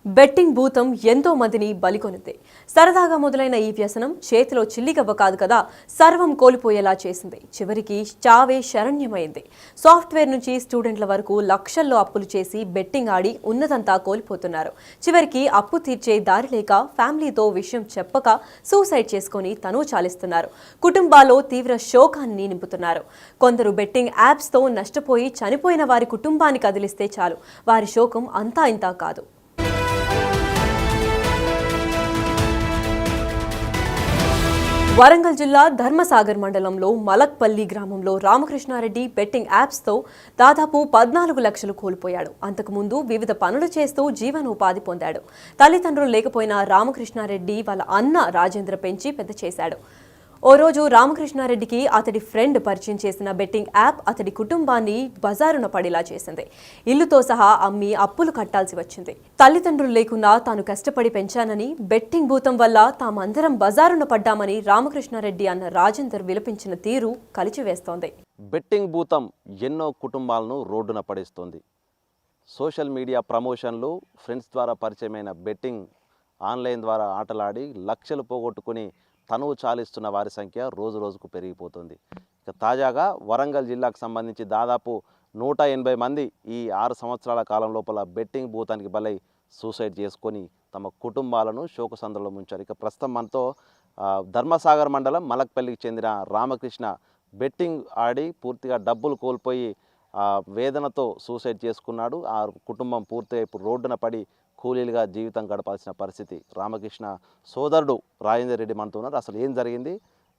Betting భూతం ఎంతో మందిని బలికొనింది. సరదాగా మొదలైన ఈ వ్యసనం చేతిలో చిల్లిగవ్వ కాదు కదా, సర్వం కోల్పోయేలా చేసింది. చివరికి చావే శరణ్యమైంది. సాఫ్ట్వేర్ నుంచి స్టూడెంట్ల వరకు లక్షల్లో అప్పులు చేసి బెట్టింగ్ ఆడి ఉన్నదంతా కోల్పోతున్నారు. చివరికి అప్పు తీర్చే దారి లేక ఫ్యామిలీతో విషయం చెప్పక సూసైడ్ చేసుకుని తను చాలిస్తున్నారు. కుటుంబాల్లో తీవ్ర శోకాన్ని నింపుతున్నారు. కొందరు బెట్టింగ్ యాప్స్తో నష్టపోయి చనిపోయిన వారి కుటుంబాన్ని కదిలిస్తే చాలు, వారి శోకం అంతా ఇంతా కాదు. వరంగల్ జిల్లా ధర్మసాగర్ మండలంలో మలక్పల్లి గ్రామంలో రామకృష్ణారెడ్డి బెట్టింగ్ యాప్స్తో దాదాపు 14 లక్షలు కోల్పోయాడు. అంతకుముందు వివిధ పనులు చేస్తూ జీవనోపాధి పొందాడు. తల్లిదండ్రులు లేకపోయినా రామకృష్ణారెడ్డి వాళ్ళ అన్న రాజేంద్ర పెంచి పెద్ద చేశాడు. ఓ రోజు రామకృష్ణారెడ్డికి అతడి ఫ్రెండ్ పరిచయం చేసిన బెట్టింగ్ యాప్ అతడి కుటుంబాన్ని బజారున పడేలా చేసింది. ఇల్లుతో సహా అమ్మి అప్పులు కట్టాల్సి వచ్చింది. తల్లిదండ్రులు లేకున్నా తాను కష్టపడి పెంచానని, బెట్టింగ్ భూతం వల్ల తామందరం బజారున పడ్డామని రామకృష్ణారెడ్డి అన్న రాజేందర్ విలపించిన తీరు కలిచివేస్తోంది. బెట్టింగ్ భూతం ఎన్నో కుటుంబాలను రోడ్డున పడేస్తోంది. సోషల్ మీడియా ప్రమోషన్లు, ఫ్రెండ్స్ ద్వారా పరిచయమైన బెట్టింగ్ ఆన్లైన్ ద్వారా ఆటలాడి లక్షలు పోగొట్టుకుని తనువు చాలిస్తున్న వారి సంఖ్య రోజు రోజుకు పెరిగిపోతుంది. ఇక తాజాగా వరంగల్ జిల్లాకు సంబంధించి దాదాపు 180 మంది ఈ 6 సంవత్సరాల కాలం లోపల బెట్టింగ్ భూతానికి బలై సూసైడ్ చేసుకొని తమ కుటుంబాలను శోకసంద్రంలో ముంచారు. ఇక ప్రస్తుతం మనతో ధర్మసాగర్ మండలం మలక్పల్లికి చెందిన రామకృష్ణ బెట్టింగ్ ఆడి పూర్తిగా డబ్బులు కోల్పోయి వేదనతో సూసైడ్ చేసుకున్నాడు. ఆ కుటుంబం పూర్తిగా ఇప్పుడు రోడ్డున పడి కూలీలుగా జీవితం గడపాల్సిన పరిస్థితి. రామకృష్ణ సోదరుడు రాజేందర్ రెడ్డి మనతో ఉన్నారు. అసలు ఏం జరిగింది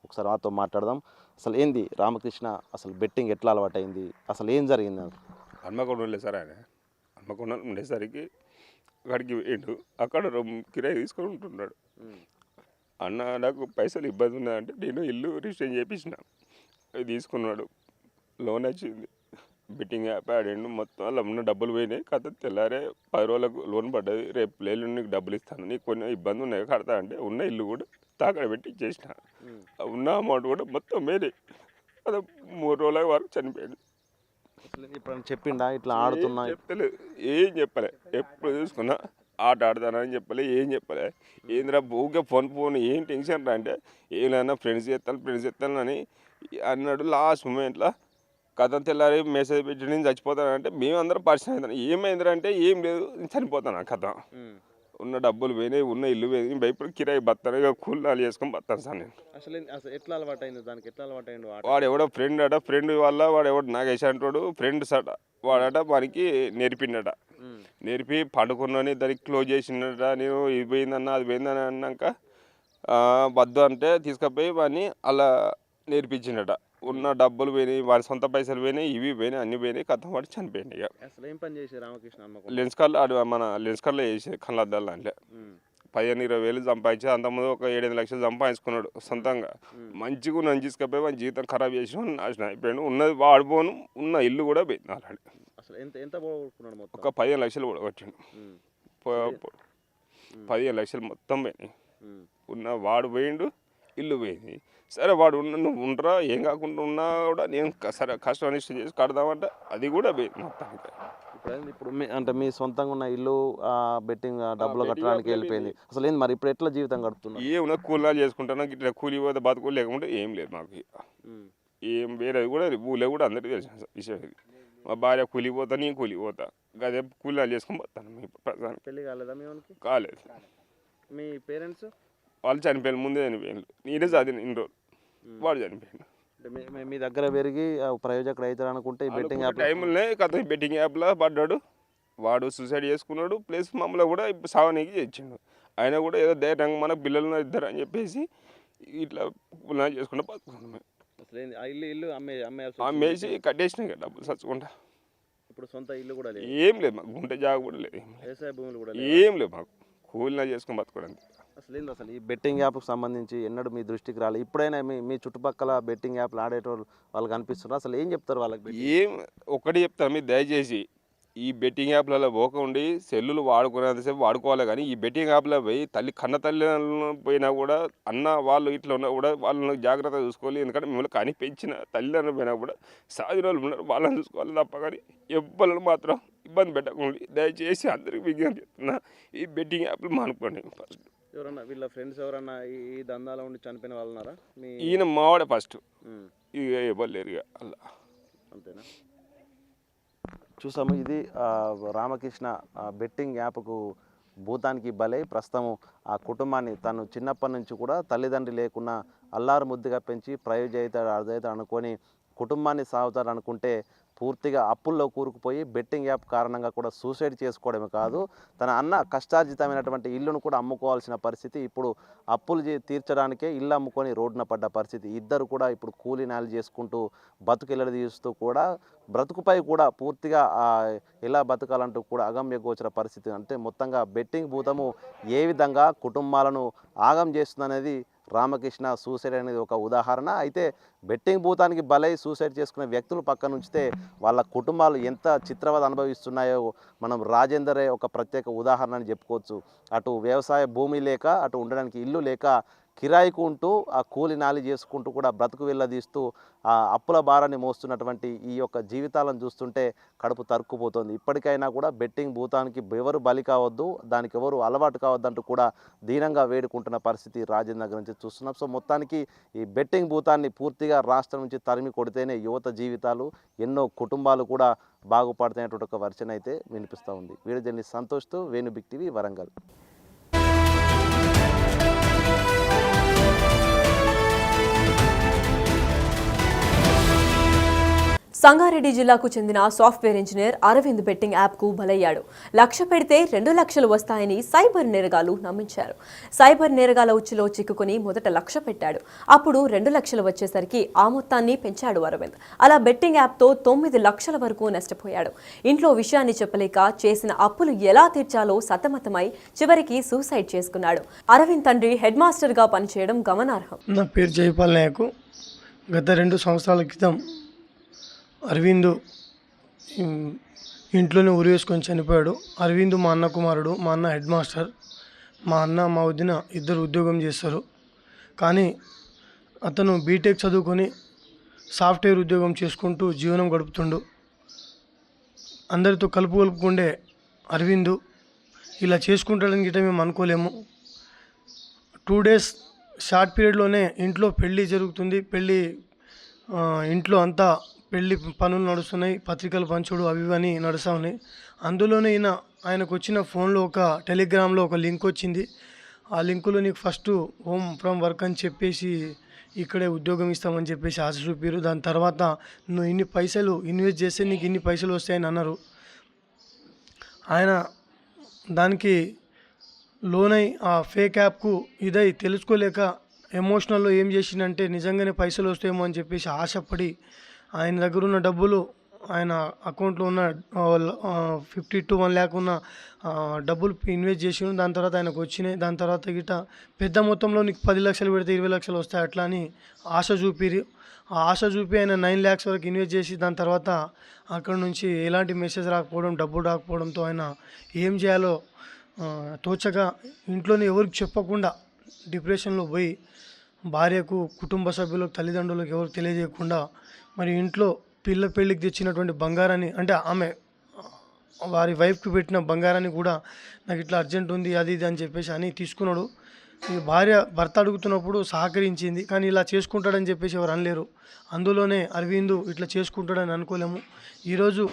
ఒకసారి మాతో మాట్లాడదాం. అసలు ఏంది రామకృష్ణ, అసలు బెట్టింగ్ ఎట్లా అలవాటైంది, అసలు ఏం జరిగింది? హన్మకొండ ఉండే సార్ ఆయన హన్మకొండ ఉండేసరికి అక్కడికి వేయండు. అక్కడ కిరాయి తీసుకొని ఉంటున్నాడు. అన్న నాకు పైసలు ఇబ్బంది ఉన్నాయంటే నేను ఇల్లు రిజిస్టర్ చేయించిన, అవి తీసుకున్నాడు. లోన్ వచ్చింది, బెట్టింగ్ యాప్ ఆడిండు. మొత్తం అలా ఉన్న డబ్బులు పోయినాయి. కథ తెల్లారే 10 రోజులకు లోన్ పడ్డది. రేపు లేలు నీకు డబ్బులు ఇస్తాను, నీకు కొన్ని ఇబ్బంది ఉన్నాయి కడతా అంటే ఉన్న ఇల్లు కూడా తాకడ పెట్టి ఇచ్చేసిన. ఉన్న అమౌంట్ కూడా మొత్తం మేరే. అది 3 రోజుల వరకు చనిపోయాడు. ఇప్పుడు చెప్పిండా ఇట్లా ఆడుతున్నా? చెప్తలేదు, ఏం చెప్పలే. ఎప్పుడు చూసుకున్నా ఆట ఆడతానని చెప్పలే, ఏం చెప్పలే. ఏంద్రా ఊకే ఫోన్ ఏం టెన్షన్ రా అంటే ఏమైనా ఫ్రెండ్స్ చేస్తాను అని అన్నాడు. లాస్ట్ మూమెంట్లో కథ తెల్లారి మెసేజ్ పెట్టి నేను చచ్చిపోతానంటే మేమందరం పరిచయం అవుతాను. ఏమైందిరా అంటే ఏం లేదు, చనిపోతాను. కథ ఉన్న డబ్బులు పోయినాయి, ఉన్న ఇల్లు పోయింది. భయపడి కిరాయి బతాను, ఇక కూలాలు చేసుకొని బతాను సార్ నేను. అసలు ఎట్లా అలవాటైంది దానికి? ఎట్లా అలవాటైండు? వాడు ఎవడో ఫ్రెండ్ అట, ఫ్రెండ్ వల్ల వాడు ఎవడు నాగేష్ అంటాడు ఫ్రెండ్స్ అట. వాడట వానికి నేర్పిండట. నేర్పి పండుకున్నని దానికి క్లోజ్ చేసిండట. నేను ఇది పోయిందన్న అది పోయిందని అన్నాక వద్దు అంటే తీసుకుపోయి వాడిని అలా నేర్పించిండట. ఉన్న డబ్బులు పోయినాయి, వాడి సొంత పైసలు పోయినాయి, ఇవి పోయినాయి, అన్ని పోయినాయి. కథ వాడు చనిపోయింది. ఇక అసలు ఏం పని చేసి రామకృష్ణ? లెన్స్ కార్లో మన లెన్స్ కార్లో వేసి కళ్ళద్దాలు అంటే 15-20 వేలు సంపాదించి అంతకుముందు ఒక 7-8 లక్షలు సంపాదించుకున్నాడు సొంతంగా. మంచిగా నన్ను తీసుకుపోయి మన జీవితం ఖరాబ్ చేసి నాశనం అయిపోయాడు. ఉన్నది వాడిపోను, ఉన్న ఇల్లు కూడా పోయింది. అలాంటి అసలు ఎంత పోగొట్టుకున్నాడు? మొత్తం ఒక 15 లక్షలు కూడా కొట్టిండు. 15 లక్షలు మొత్తం పోయినాయి. ఉన్న వాడు పోయిండు, ఇల్లు పోయింది. సరే వాడు నువ్వు ఉండరా, ఏం కాకుండా ఉన్నా కూడా నేను సరే కష్టం అనిష్ట చేసి కడదామంటే అది కూడా పోయింది మొత్తానికి. ఇప్పుడు అంటే మీ సొంతంగా ఉన్న ఇల్లు బెట్టింగ్ డబ్బులు కట్టడానికి వెళ్ళిపోయింది. అసలు ఏంది మరి ఇప్పుడు ఎట్లా జీవితం గడుపుతున్నా? ఏమన్నా కూలీలు చేసుకుంటాను, ఇట్లా కూలి పోతే బతుకు లేకుంటే ఏం లేదు మాకు. ఏం వేరేది కూడా ఊళ్ళో కూడా అందరికీ తెలిసిన విషయం ఇది. మా భార్య కూలిపోతా, నేను కూలిపోతా, అదే కూలీలు చేసుకొని పోతాను. మీ ప్రధానికి పెళ్ళి కాలేదా? మీ వాళ్ళకి కాలేదు. మీ పేరెంట్స్ వాళ్ళు చనిపోయారు, ముందే చనిపోయారు. నేనే చదివిన ఇన్ని రోజులు, వాడు చనిపోయాడు. మీ దగ్గర పెరిగి ప్రయోజకుడు అవుతాడు అనుకుంటే ఈ బెట్టింగ్ యాప్ టైంలోనే కథ బెట్టింగ్ యాప్లో పడ్డాడు. వాడు సూసైడ్ చేసుకున్నాడు. ప్లస్ మమ్మల్ని కూడా ఇప్పుడు సావనీకి చేయించిండు. ఆయన కూడా ఏదో ధైర్యంగా మన పిల్లలు ఇద్దరు అని చెప్పేసి ఇట్లా చేసుకుంటా బతుకున్నాం. ఇల్లు అమ్మేసి కట్టేసినాయి కదా డబ్బులు చచ్చుకుంటా. ఇప్పుడు సొంత ఇల్లు కూడా లేదు, ఏం లేదు మాకు. గుంట జాగ కూడా లేదు, వ్యవసాయ భూములు కూడా ఏం లేదు మాకు. కూలినా చేసుకుని బతుకోవడానికి. అసలు ఈ బెట్టింగ్ యాప్కి సంబంధించి ఎన్నడూ మీ దృష్టికి రాలేదు? ఇప్పుడైనా మీ చుట్టుపక్కల బెట్టింగ్ యాప్లు ఆడేటోళ్ళు వాళ్ళకి అనిపిస్తున్నారు? అసలు ఏం చెప్తారు వాళ్ళకి? ఏం ఒక్కటి చెప్తాను, మీరు దయచేసి ఈ బెట్టింగ్ యాప్లలో పోకండి సెల్లులు వాడుకునేంతసేపు వాడుకోవాలి, కానీ ఈ బెట్టింగ్ యాప్లో పోయి కన్న తల్లిదండ్రులను పోయినా కూడా అన్న వాళ్ళు ఇట్లా ఉన్నా కూడా వాళ్ళని జాగ్రత్తగా చూసుకోవాలి. ఎందుకంటే మిమ్మల్ని కానీ పెంచిన తల్లిదండ్రులు పోయినా కూడా సాధిన వాళ్ళు ఉన్నారు, వాళ్ళని చూసుకోవాలి తప్ప కానీ ఎవ్వరు మాత్రం ఇబ్బంది పెట్టకండి. దయచేసి అందరికి విజ్ఞప్తి చెప్తున్నా, ఈ బెట్టింగ్ యాప్లు మానుకోండి. ఫస్ట్ ఎవరన్నా వీళ్ళ ఫ్రెండ్స్ ఎవరన్నా ఈ దందాలో ఉండి చనిపోయిన వాళ్ళు ఉన్నారా? ఈయన మావాడే ఫస్ట్, ఇక ఎవరు లేరు ఇక అలా, అంతేనా? చూసాము, ఇది రామకృష్ణ బెట్టింగ్ యాప్కు భూతానికి బలై ప్రస్తుతం ఆ కుటుంబాన్ని తను చిన్నప్పటి నుంచి కూడా తల్లిదండ్రి లేకున్నా అల్లారు ముద్దుగా పెంచి ప్రయోజవుతాడు అదైతే అనుకొని కుటుంబాన్ని సాగుతాడు అనుకుంటే పూర్తిగా అప్పుల్లో కూరుకుపోయి బెట్టింగ్ యాప్ కారణంగా కూడా సూసైడ్ చేసుకోవడమే కాదు, తన అన్న కష్టార్జితమైనటువంటి ఇల్లును కూడా అమ్ముకోవాల్సిన పరిస్థితి. ఇప్పుడు అప్పులు తీర్చడానికే ఇల్లు అమ్ముకొని రోడ్డున పడ్డ పరిస్థితి. ఇద్దరు కూడా ఇప్పుడు కూలీ నాలు చేసుకుంటూ బతుకెళ్ళడి తీస్తూ కూడా బ్రతుకుపై కూడా పూర్తిగా ఎలా బతకాలంటూ కూడా అగమ్య గోచర పరిస్థితి. అంటే మొత్తంగా బెట్టింగ్ భూతము ఏ విధంగా కుటుంబాలను ఆగం చేస్తుందనేది రామకృష్ణ సూసైడ్ అనేది ఒక ఉదాహరణ. అయితే బెట్టింగ్ భూతానికి బలై సూసైడ్ చేసుకునే వ్యక్తులు పక్కన ఉంచితే వాళ్ళ కుటుంబాలు ఎంత చిత్రవద అనుభవిస్తున్నాయో మనం రాజేందరే ఒక ప్రత్యేక ఉదాహరణ అని చెప్పుకోవచ్చు. అటు వ్యవసాయ భూమి లేక, అటు ఉండడానికి ఇల్లు లేక కిరాయికు ఉంటూ ఆ కూలి నాలి చేసుకుంటూ కూడా బ్రతుకు వెళ్ళదీస్తూ ఆ అప్పుల భారాన్ని మోస్తున్నటువంటి ఈ యొక్క జీవితాలను చూస్తుంటే కడుపు తరుక్కుపోతుంది. ఇప్పటికైనా కూడా బెట్టింగ్ భూతానికి ఎవరు బలి కావద్దు, దానికి ఎవరు అలవాటు కావద్దంటూ కూడా దీనంగా వేడుకుంటున్న పరిస్థితి రాజేంద్ర నుంచి చూస్తున్నాం. సో మొత్తానికి ఈ బెట్టింగ్ భూతాన్ని పూర్తిగా రాష్ట్రం నుంచి తరిమి కొడితేనే యువత జీవితాలు, ఎన్నో కుటుంబాలు కూడా బాగుపడతాయనేటువంటి ఒక వర్చన అయితే వినిపిస్తూ ఉంది. వీడియో జర్నలిస్ట్ సంతోష్తో వేణు బిగ్ టీవీ, వరంగల్. సంగారెడ్డి జిల్లాకు చెందిన సాఫ్ట్వేర్ ఇంజనీర్ అరవింద్ బెట్టింగ్ యాప్కు బలయ్యాడు. లక్ష పెడితే 2 లక్షలు వస్తాయని సైబర్ నేరగాలు నమ్మించారు. సైబర్ నేరగాల ఉచ్చులో చిక్కుకుని మొదట 1,00,000 పెట్టాడు. అప్పుడు 2 లక్షలు వచ్చేసరికి ఆ మొత్తాన్ని పెంచాడు అరవింద్. అలా బెట్టింగ్ యాప్తో 9 లక్షల వరకు నష్టపోయాడు. ఇంట్లో విషయాన్ని చెప్పలేక చేసిన అప్పులు ఎలా తీర్చాలో సతమతమై చివరికి సూసైడ్ చేసుకున్నాడు. అరవింద్ తండ్రి హెడ్ మాస్టర్గా పనిచేయడం గమనార్హం. నా పేరు జైపాల్ నాయక్. గత 2 సంవత్సరాల క్రితం అరవింద్ ఇంట్లోనే ఉరివేసుకొని చనిపోయాడు. అరవింద్ మా అన్న కుమారుడు. మా అన్న హెడ్ మాస్టర్, మా అన్న మా వదిన ఇద్దరు ఉద్యోగం చేస్తారు. కానీ అతను బీటెక్ చదువుకొని సాఫ్ట్వేర్ ఉద్యోగం చేసుకుంటూ జీవనం గడుపుతుండు. అందరితో కలుపుకుండే అరవింద్ ఇలా చేసుకుంటాడని గిట్ట మేము అనుకోలేము. 2 డేస్ షార్ట్ పీరియడ్లోనే ఇంట్లో పెళ్ళి జరుగుతుంది. ఇంట్లో అంతా పెళ్లి పనులు నడుస్తున్నాయి, పత్రికలు పంచుడు అవి ఇవన్నీ నడుస్తూ ఉన్నాయి. అందులోనే ఆయనకు వచ్చిన ఫోన్లో టెలిగ్రామ్లో ఒక లింక్ వచ్చింది. ఆ లింకులో నీకు ఫస్ట్ హోమ్ ఫ్రమ్ వర్క్ అని చెప్పేసి ఇక్కడే ఉద్యోగం ఇస్తామని చెప్పేసి ఆశ చూపారు. దాని తర్వాత నువ్వు ఇన్ని పైసలు ఇన్వెస్ట్ చేస్తే నీకు ఇన్ని పైసలు వస్తాయని అన్నారు. ఆయన దానికి లోనై ఆ ఫేక్ యాప్కు ఇదై తెలుసుకోలేక ఎమోషనల్లో ఏం చేసిందంటే నిజంగానే పైసలు వస్తాయేమో అని చెప్పేసి ఆశపడి ఆయన దగ్గర ఉన్న డబ్బులు, ఆయన అకౌంట్లో ఉన్న 50 to 1 lakh ఉన్న డబ్బులు ఇన్వెస్ట్ చేసి దాని తర్వాత ఆయనకు వచ్చినాయి. దాని తర్వాత గిట్ట పెద్ద మొత్తంలో నీకు 10 లక్షలు పెడితే 20 లక్షలు వస్తాయి అట్లా అని ఆశ చూపిరి. ఆ ఆశ చూపి ఆయన 9 lakhs వరకు ఇన్వెస్ట్ చేసి దాని తర్వాత అక్కడ నుంచి ఎలాంటి మెసేజ్ రాకపోవడం, డబ్బులు రాకపోవడంతో ఆయన ఏం చేయాలో తోచగా ఇంట్లోనే ఎవరికి చెప్పకుండా డిప్రెషన్లో పోయి భార్యకు, కుటుంబ సభ్యులకు, తల్లిదండ్రులకు ఎవరు తెలియజేయకుండా మరి ఇంట్లో పెళ్ళికి తెచ్చినటువంటి బంగారాన్ని, అంటే ఆమె వారి వైఫ్కి పెట్టిన బంగారాన్ని కూడా నాకు ఇట్లా అర్జెంట్ ఉంది అది ఇది అని చెప్పేసి అని తీసుకున్నాడు. ఈ భర్త అడుగుతున్నప్పుడు సహకరించింది. కానీ ఇలా చేసుకుంటాడని చెప్పేసి ఎవరు అనలేరు. అందులోనే అరవింద్ ఇట్లా చేసుకుంటాడని అనుకోలేము. ఈరోజు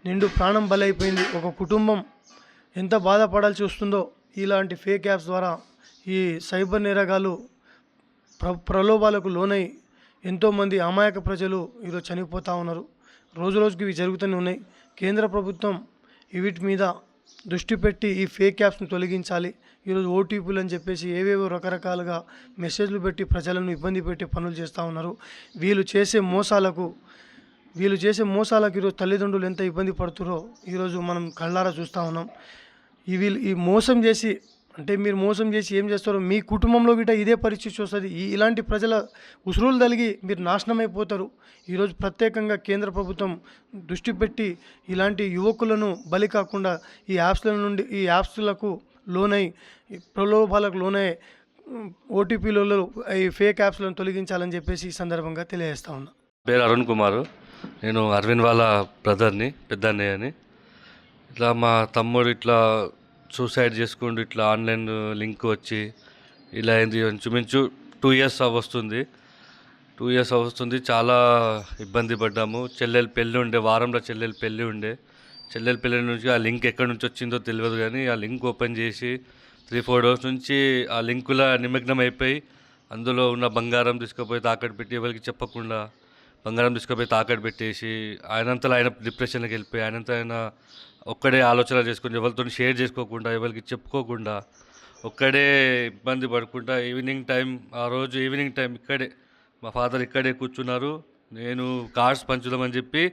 నిండు ప్రాణం బలైపోయింది. ఒక కుటుంబం ఎంత బాధపడాల్సి వస్తుందో ఇలాంటి ఫేక్ యాప్స్ ద్వారా ఈ సైబర్ నేరగాలు ప్రలోభాలకు లోనై ఎంతోమంది అమాయక ప్రజలు ఈరోజు చనిపోతూ ఉన్నారు. రోజు రోజుకి ఇవి జరుగుతూనే ఉన్నాయి. కేంద్ర ప్రభుత్వం వీటి మీద దృష్టి పెట్టి ఈ ఫేక్ యాప్స్ని తొలగించాలి. ఈరోజు ఓటీపీలు అని చెప్పేసి ఏవేవో రకరకాలుగా మెసేజ్లు పెట్టి ప్రజలను ఇబ్బంది పెట్టి పనులు చేస్తూ ఉన్నారు. వీళ్ళు చేసే మోసాలకు ఈరోజు తల్లిదండ్రులు ఎంత ఇబ్బంది పడుతున్నారో ఈరోజు మనం కళ్ళారా చూస్తూ ఉన్నాం. ఈ మోసం చేసి అంటే మీరు మోసం చేసి ఏం చేస్తారో మీ కుటుంబంలో గిట ఇదే పరిస్థితి వస్తుంది. ఇలాంటి ప్రజల ఉసురులు తలిగి మీరు నాశనం అయిపోతారు. ఈరోజు ప్రత్యేకంగా కేంద్ర ప్రభుత్వం దృష్టి పెట్టి ఇలాంటి యువకులను బలి కాకుండా ఈ యాప్స్లకు లోనై ప్రలోభాలకు లోనై ఓటీపీలలో ఈ ఫేక్ యాప్స్లను తొలగించాలని చెప్పేసి ఈ సందర్భంగా తెలియజేస్తా ఉన్నా. పేరు అరుణ్ కుమార్. నేను అరవింద్ వాళ్ళ బ్రదర్ని, పెద్ద అన్నయ్యని. ఇట్లా మా తమ్ముడు ఇట్లా సూసైడ్ చేసుకుంటూ ఇట్లా ఆన్లైన్ లింక్ వచ్చి ఇలా అయింది. ఇంచుమించు 2 years వస్తుంది. 2 years వస్తుంది. చాలా ఇబ్బంది పడ్డాము. చెల్లెలు పెళ్ళి ఉండే, వారంలో చెల్లెలు పెళ్ళి ఉండే. చెల్లెలు పెళ్ళి నుంచి ఆ లింక్ ఎక్కడి నుంచి వచ్చిందో తెలియదు, కానీ ఆ లింక్ ఓపెన్ చేసి 3-4 days నుంచి ఆ లింకులో నిమగ్నం అయిపోయి అందులో ఉన్న బంగారం తీసుకుపోయి తాకట్టు పెట్టి ఎవరికి చెప్పకుండా బంగారం తీసుకుపోయి తాకట్టు పెట్టేసి ఆయనంతలో ఆయన డిప్రెషన్కి వెళ్ళిపోయి ఆయన ఒక్కడే ఆలోచన చేసుకుని ఎవరితో షేర్ చేసుకోకుండా ఎవరికి చెప్పుకోకుండా ఒక్కడే ఇబ్బంది పడకుండా ఆ రోజు ఈవినింగ్ టైం ఇక్కడే మా ఫాదర్ ఇక్కడే కూర్చున్నారు. నేను కార్డ్స్ పంచుదామని చెప్పి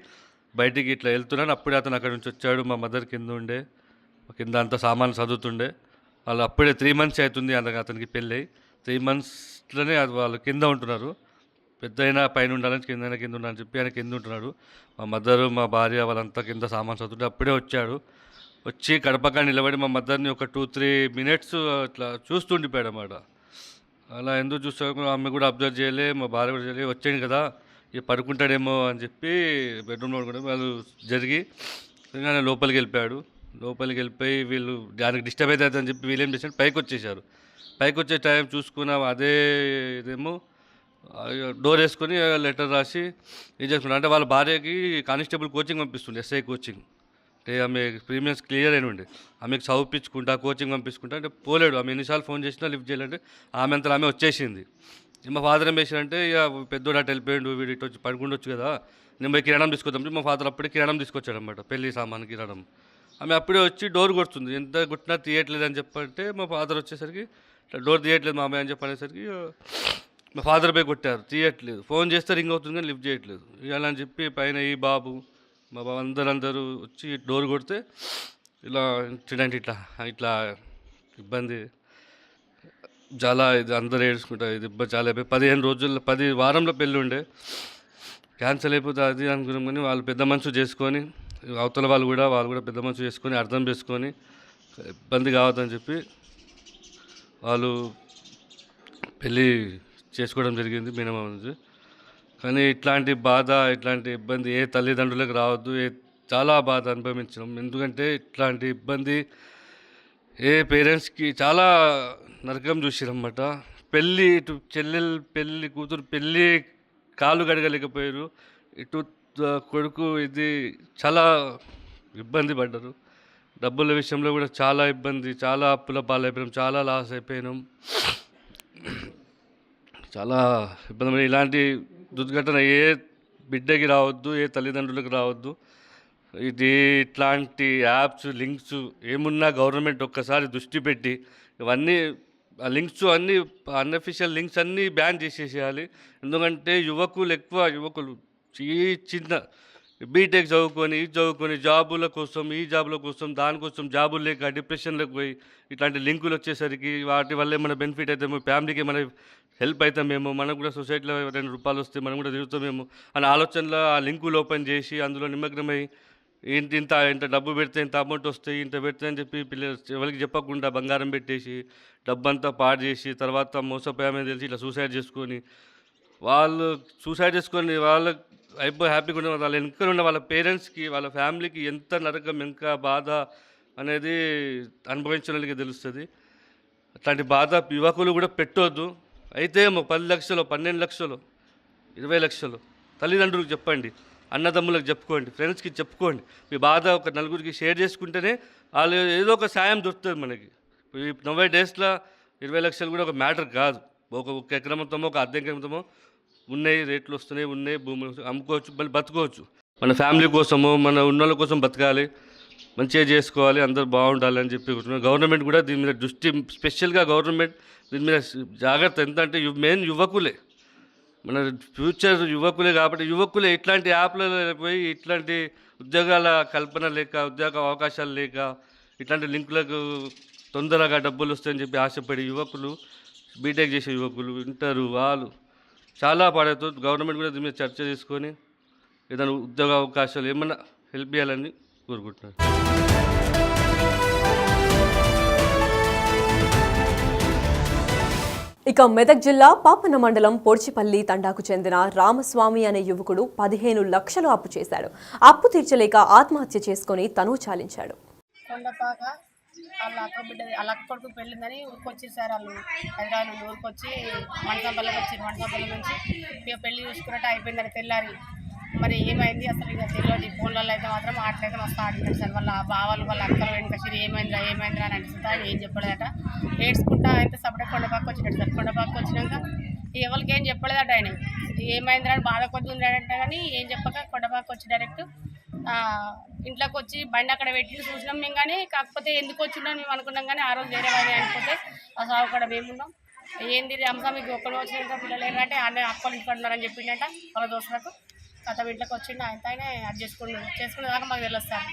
బయటికి ఇట్లా వెళ్తున్నాను. అప్పుడే అతను అక్కడ నుంచి వచ్చాడు. మా మదర్ కింద ఉండే, కింద అంతా సామాన్లు చదువుతుండే. వాళ్ళు అప్పుడే 3 months అవుతుంది అతనికి పెళ్ళి. 3 monthsలోనే వాళ్ళు కింద ఉంటున్నారు. పెద్ద అయినా పైన ఉండాలని కింద ఉండాలని చెప్పి ఆయన కింద ఉంటున్నాడు. మా మదరు, మా భార్య వాళ్ళంతా కింద సామాన్ చదువుతుంటే అప్పుడే వచ్చాడు. వచ్చి కడపగా నిలబడి మా మదర్ని ఒక 2-3 minutes అట్లా చూస్తుండిపోయాడు అన్నమాట. అలా ఎందుకు చూస్తాడు, ఆమె కూడా అబ్జర్వ్ చేయలే, మా భార్య కూడా చేయలే. వచ్చాడు కదా ఇక పడుకుంటాడేమో అని చెప్పి బెడ్రూమ్లో కూడా వాళ్ళు జరిగి ఆయన లోపలికి వెళ్ళిపోయాడు. లోపలికి వెళ్ళిపోయి వీళ్ళు దానికి డిస్టర్బ్ అవుతుంది అని చెప్పి వీళ్ళు ఏం చేశారు, పైకి వచ్చేసారు. పైకి వచ్చే టైం చూసుకున్నాం, అదే ఇదేమో డోర్ వేసుకొని లెటర్ రాసి ఏం చేసుకున్నారు అంటే వాళ్ళ భార్యకి కానిస్టేబుల్ కోచింగ్ పంపిస్తుండే, ఎస్ఐ కోచింగ్. అంటే ఆమె ప్రీమియర్స్ క్లియర్ అయిన ఉండే, ఆమెకు చదివించుకుంటా కోచింగ్ పంపించుకుంటా అంటే పోలేడు. ఆమె ఎన్నిసార్లు ఫోన్ చేసినా లిఫ్ట్ చేయాలంటే ఆమె అంతా ఆమె వచ్చేసింది. మా ఫాదర్ ఏం చేశారంటే ఇక పెద్దోడు అటు వెళ్ళిపోయాడు, వీడు ఇటు వచ్చి పడుకుండొచ్చు కదా, నేను పోయి కిరాణం తీసుకొద్దాం. మా ఫాదర్ అప్పుడే కిరాణం తీసుకొచ్చాడు అనమాట, పెళ్లి సామాన్ కిరాణం. ఆమె అప్పుడే వచ్చి డోర్ కొడుతుంది, ఎంత కొట్టినా తీయట్లేదు అని చెప్పంటే మా ఫాదర్ వచ్చేసరికి డోర్ తీయట్లేదు మా అమ్మాయి అని చెప్పనేసరికి మా ఫాదర్ పోయి కొట్టారు, తీయట్లేదు. ఫోన్ చేస్తే రింగ్ అవుతుంది కానీ లిఫ్ట్ చేయట్లేదు. ఇలా అని చెప్పి పైన ఈ బాబు మా బాబు అందరూ వచ్చి డోర్ కొడితే ఇలా ఇన్సిడెంట్ ఇట్లా ఇబ్బంది చాలా ఇది అందరూ ఏడ్చుకుంటారు. ఇది ఇబ్బంది చాలా అయిపోయి 10 వారంలో పెళ్ళి ఉండే, క్యాన్సిల్ అయిపోతుంది అది అనుకున్నాం. కానీ వాళ్ళు పెద్ద మనసు చేసుకొని అవతల వాళ్ళు కూడా పెద్ద మనసు చేసుకొని అర్థం చేసుకొని ఇబ్బంది కావద్దని చెప్పి వాళ్ళు పెళ్ళి చేసుకోవడం జరిగింది మినిమం నుంచి. కానీ ఇట్లాంటి బాధ, ఇట్లాంటి ఇబ్బంది ఏ తల్లిదండ్రులకు రావద్దు. చాలా బాధ అనుభవించినాం. ఎందుకంటే ఇట్లాంటి ఇబ్బంది ఏ పేరెంట్స్కి చాలా నరకం చూసిరన్నమాట. పెళ్ళి ఇటు చెల్లెలు పెళ్ళి, కూతురు పెళ్ళి కాళ్ళు గడగలేకపోయారు, ఇటు కొడుకు ఇది చాలా ఇబ్బంది పడ్డారు. డబ్బుల విషయంలో కూడా చాలా ఇబ్బంది, చాలా అప్పుల పాలైపోయినాం, చాలా లాస్ అయిపోయినాం, చాలా ఇబ్బంది. ఇలాంటి దుర్ఘటన ఏ బిడ్డకి రావద్దు, ఏ తల్లిదండ్రులకు రావద్దు. ఇట్లాంటి యాప్స్, లింక్స్ ఏమున్నా గవర్నమెంట్ ఒక్కసారి దృష్టి పెట్టి ఇవన్నీ ఆ లింక్స్ అన్నీ అన్అఫిషియల్ లింక్స్ అన్నీ బ్యాన్ చేసేసేయాలి. ఎందుకంటే యువకులు చిన్న బీటెక్ చదువుకొని జాబుల కోసం దానికోసం జాబులు లేక డిప్రెషన్లోకి పోయి ఇట్లాంటి లింకులు వచ్చేసరికి వాటి వల్లే మన బెనిఫిట్ అవుతామో, ఫ్యామిలీకి మన హెల్ప్ అవుతామేమో, మనకు కూడా సొసైటీలో 2 రూపాయలు వస్తే మనం కూడా తిరుగుతామేమో అనే ఆలోచనలో ఆ లింకులు ఓపెన్ చేసి అందులో నిమగ్నమై ఇంత డబ్బు పెడితే ఇంత అమౌంట్ వస్తాయి, ఇంత పెడితే అని చెప్పి పిల్లలు ఎవరికి చెప్పకుండా బంగారం పెట్టేసి డబ్బంతా పాడు చేసి తర్వాత మోసపోయామని తెలిసి ఇట్లా సూసైడ్ చేసుకొని వాళ్ళు అయిపోయి హ్యాపీగా ఉన్న వాళ్ళ వెనక ఉన్న వాళ్ళ పేరెంట్స్కి, వాళ్ళ ఫ్యామిలీకి ఎంత నరకం, ఎంత బాధ అనేది అనుభవించిన వాళ్ళకి తెలుస్తుంది. అట్లాంటి బాధ యువకులు కూడా పెట్టొద్దు. అయితే 10 లక్షలు, 12 లక్షలు, 20 లక్షలు తల్లిదండ్రులకు చెప్పండి, అన్నదమ్ములకు చెప్పుకోండి, ఫ్రెండ్స్కి చెప్పుకోండి. మీ బాధ ఒక నలుగురికి షేర్ చేసుకుంటేనే వాళ్ళు ఏదో ఒక సాయం దొరుకుతుంది మనకి. ఈ 90 daysలో 20 లక్షలు కూడా ఒక మ్యాటర్ కాదు. ఒక ఎకరమతమో ఒక అర్ధ ఎకరమతమో ఉన్నాయి, రేట్లు ఉన్నాయి, భూములు అమ్ముకోవచ్చు, మళ్ళీ బతుకోవచ్చు. మన ఫ్యామిలీ కోసము, మన ఉన్నోళ్ళ కోసం బతకాలి, మంచిగా చేసుకోవాలి, అందరూ బాగుండాలి అని చెప్పి గవర్నమెంట్ కూడా దీని మీద దృష్టి, స్పెషల్గా గవర్నమెంట్ దీని మీద జాగ్రత్త. ఎందుకంటే మెయిన్ యువకులే, మన ఫ్యూచర్ యువకులే. కాబట్టి యువకులే ఇట్లాంటి యాప్లలో పోయి ఇట్లాంటి ఉద్యోగాల కల్పన లేక, ఉద్యోగ అవకాశాలు లేక, ఇట్లాంటి లింకులకు తొందరగా డబ్బులు వస్తాయని చెప్పి ఆశపడి యువకులు, బీటెక్ చేసే యువకులు, ఇంటర్ వాళ్ళు చాలా పాడవుతుంది. గవర్నమెంట్ కూడా దీని మీద చర్చ చేసుకొని ఏదైనా ఉద్యోగ అవకాశాలు ఏమన్నా హెల్ప్ చేయాలని కోరుకుంటున్నాను. ఇక మెదక్ జిల్లా పాపన్న మండలం పొడిచిపల్లి తండాకు చెందిన రామస్వామి అనే యువకుడు 15 లక్షలు అప్పు చేశాడు. అప్పు తీర్చలేక ఆత్మహత్య చేసుకుని తను చాలించాడు. కొండపాక వాళ్ళ అక్క బిడ్డ వాళ్ళ అక్క కొడుకు పెళ్ళిందని ఊరికొచ్చేసారు. వాళ్ళు హైదరాబాద్ నుండి ఊరికొచ్చి మండపంపల్లికి వచ్చారు. మండపంపల్లి నుంచి ఇక పెళ్లి చూసుకున్నట్టు అయిపోయిందని తెల్లారి మరి ఏమైంది అసలు ఇక తెలియదు. ఫోన్లలో అయితే మాత్రం మాట్లాడితే మస్తు ఆడినాడు సార్. వాళ్ళ బావాలు వాళ్ళ అక్కలు వెనకసిరి ఏమైందిరా అని అడుగుతుంటే ఆయన ఏం చెప్పలేదట. ఏడ్చుకుంటా అయితే సపరేట్ కొండపాక వచ్చినట్టు సార్. కొండపాక వచ్చినాక ఎవరికి ఏం చెప్పలేదట. ఆయన ఏమైందిరా అని బాధ కొద్ది ఉన్నాడంట కానీ ఏం చెప్పక కొండపాక వచ్చి డైరెక్ట్ ఇంట్లోకి వచ్చి బండి అక్కడ పెట్టి చూసినాం మేము. కానీ కాకపోతే ఎందుకు వచ్చిండని మేము అనుకున్నాం. కానీ ఆ రోజు వేరే వాడిని అనుకుంటే ఆ సాగు కూడా మేమున్నాం. ఏంది అంశం మీకు ఒక్కడు వచ్చినంత పిల్లలు ఏంటంటే ఆయన అక్కలు ఇంటికి ఉన్నారని చెప్పిండట వాళ్ళ దోస్తులకు. కథ ఇంట్లోకి వచ్చిండు ఆయన అది చేసుకునే దాకా మాకు తెలుస్తాను.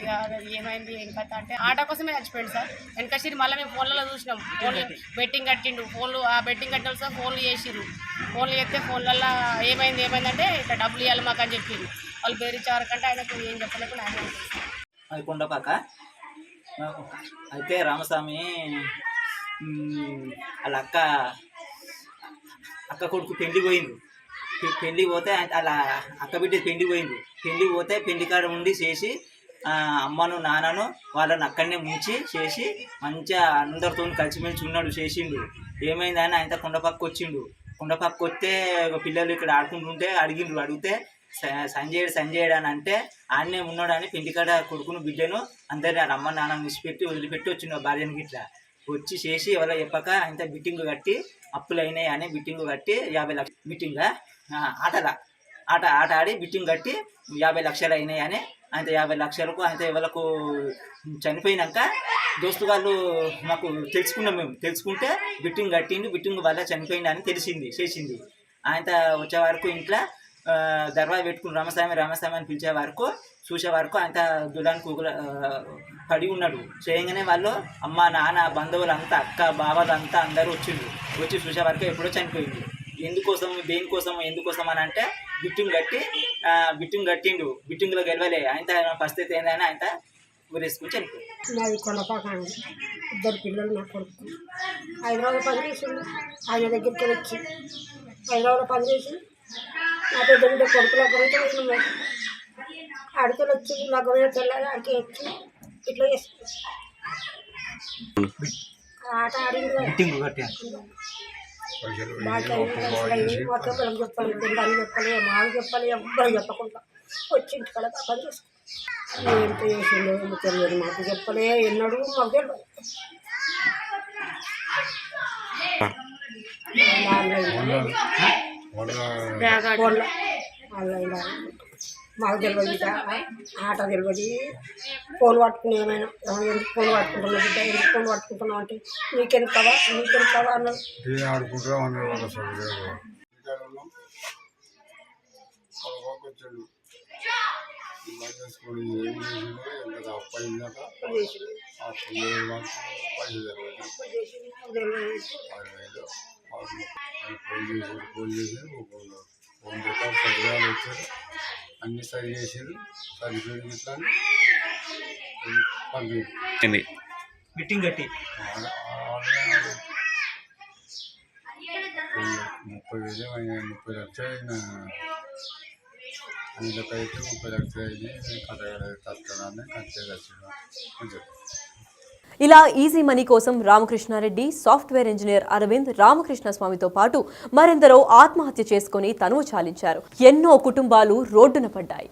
ఇక ఏమైంది ఏం కథ అంటే ఆటో కోసమే చచ్చిపోయింది సార్. వెనకసిరి మళ్ళీ మేము ఫోన్లలో చూసినాం. ఫోన్లు బెట్టింగ్ కట్టిండు. ఫోన్లు ఆ బెట్టింగ్ కట్టిన సార్ ఫోన్లు చేసిరు. ఫోన్లు చేస్తే ఫోన్లలో ఏమైందంటే ఇట్లా డబ్బులు ఇవ్వాలి మాకు అని చెప్పిండు. వాళ్ళు బేరిచ్చేవారు కంటే ఆయనకు ఏం చెప్పలేకుండా ఆయన అది కొండపాక. అయితే రామస్వామి వాళ్ళ అక్క కొడుకు పెళ్లి పోయిండు. పెళ్లి పోతే అలా అక్క బిడ్డ పెళ్లి పోయింది. పెళ్లి పోతే పెళ్లి కాడ ఉండి చేసి అమ్మను నాన్నను వాళ్ళని అక్కడనే ముంచి చేసి మంచిగా అందరితో కలిసిమెలిసి ఉన్నాడు చేసిండు. ఏమైందని ఆయన కొండపక్క వచ్చిండు. కొండపక్క వస్తే పిల్లలు ఇక్కడ ఆడుకుంటుంటే అడిగితే సంజయ్ అని అంటే ఆడనే ఉన్నాడని పెళ్లికాడ కొడుకును బిడ్డను అందరినీ వాళ్ళ అమ్మ నాన్న వదిలిపెట్టి వచ్చిండు. భార్యను గిట్లా వచ్చి చేసి ఎవరో చెప్పక ఆయన బిట్టింగ్ కట్టి అప్పులు అయినాయి అని బిట్టింగ్ కట్టి 50 లక్షలు బిట్టింగ్ ఆట ఆడి బిట్టింగ్ కట్టి 50 లక్షలు అయినాయి అని ఆయన 50 లక్షలకు ఆయన ఎవరికి చనిపోయినాక దోస్తు వాళ్ళు మాకు తెలుసుకుంటే బిట్టింగ్ కట్టిండు. బిట్టింగ్ వల్ల చనిపోయింది అని చేసింది. ఆయన వచ్చే వరకు ఇంట్లో దర్వా పెట్టుకుని రామస్వామి అని పిలిచే వరకు చూసే వరకు ఆయన దులానికి పడి ఉన్నాడు. చేయగానే వాళ్ళు అమ్మ నాన్న బంధువులంతా అక్క బావలంతా అందరూ వచ్చి చూసే వరకు ఎప్పుడో చనిపోయింది. దేనికోసం అని అంటే బిట్టింగ్ కట్టిండు. బిట్టింగ్లో గెలవలే ఆయన పరిస్థితి ఏందని ఆయన ఊరేసుకుని చనిపోయింది. నాది కొండపాక అండి. 2 పిల్లలు నా కొడుకు హైదరాబాద్ పని చేసిండు. ఆయన దగ్గరికి వచ్చి హైదరాబాద్ పని చేసి నా పెద్ద బిడ్డ కొడుకుల గురించి వచ్చినాం. అడికలు వచ్చి నా గురించి తెల్లాలి అడికి వచ్చి ఇట్లా చేసుకుంటాం. ఆట ఆడింది మాకెవరం చెప్పాలి, పిల్లలు చెప్పాలి, మాకు చెప్పాలి, ఎవ్వరు చెప్పకుండా వచ్చి ఇంటికాడ పని చేసుకుంటాం. ఎంత చేసిందో తెలియదు, మాకు చెప్పలే ఎన్నడూ మాకు తెలియదు. ఆన్లైన్ మాకు తెలియదు, ఆట తెలియదు. ఫోన్ పట్టుకుని ఏమైనా ఎందుకు ఫోన్ పట్టుకుంటున్నావు బిడ్డ, ఎందుకు ఫోన్ పట్టుకుంటున్నావు అంటే నీకెందుకు కదా అన్నాడు. అన్ని సరి చేసారు. సరిపోయింది ఇట్లా బిట్టింగ్ కట్టి 30 లక్షలు అయినా అందులోకైతే 30 లక్షలు అయింది. కట్టడాన్ని కట్టేది. ఇలా ఈజీ మనీ కోసం రామకృష్ణారెడ్డి, సాఫ్ట్వేర్ ఇంజనీర్ అరవింద్, రామకృష్ణ స్వామితో పాటు మరెందరో ఆత్మహత్య చేసుకుని తనువు చాలించారు. ఎన్నో కుటుంబాలు రోడ్డున పడ్డాయి.